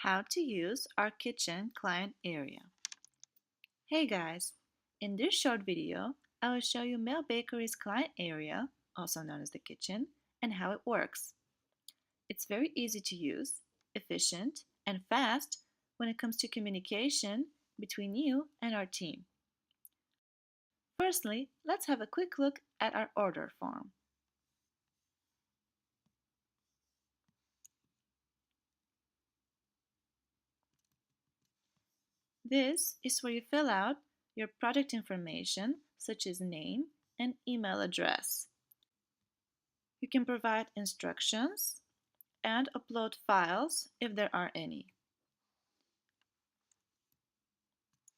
How to use our kitchen client area. Hey guys, in this short video, I will show you MailBakery's client area, also known as the kitchen, and how it works. It's very easy to use, efficient, and fast when it comes to communication between you and our team. Firstly, let's have a quick look at our order form. This is where you fill out your product information, such as name and email address. You can provide instructions and upload files if there are any,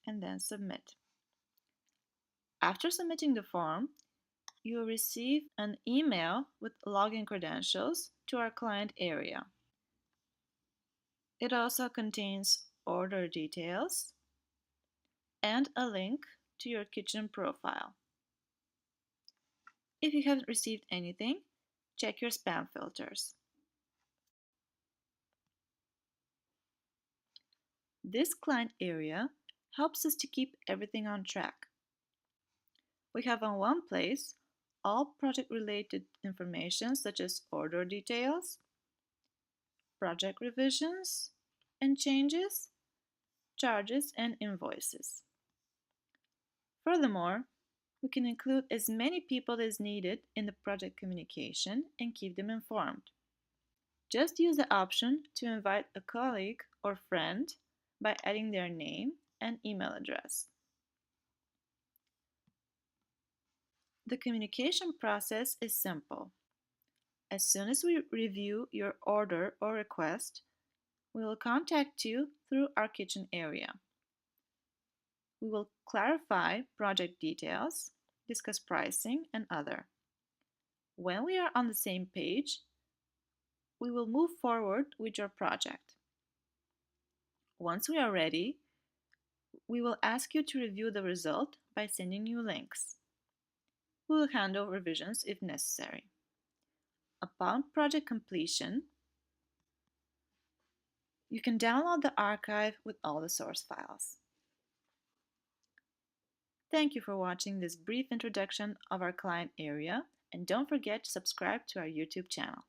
and then submit. After submitting the form, you will receive an email with login credentials to our client area. It also contains order details and a link to your kitchen profile. If you haven't received anything, check your spam filters. This client area helps us to keep everything on track. We have on one place all project-related information such as order details, project revisions and changes, charges, and invoices. Furthermore, we can include as many people as needed in the project communication and keep them informed. Just use the option to invite a colleague or friend by adding their name and email address. The communication process is simple. As soon as we review your order or request, we will contact you through our kitchen area. We will clarify project details, discuss pricing, and other. When we are on the same page, we will move forward with your project. Once we are ready, we will ask you to review the result by sending you links. We will handle revisions if necessary. Upon project completion, you can download the archive with all the source files. Thank you for watching this brief introduction of our client area, and don't forget to subscribe to our YouTube channel.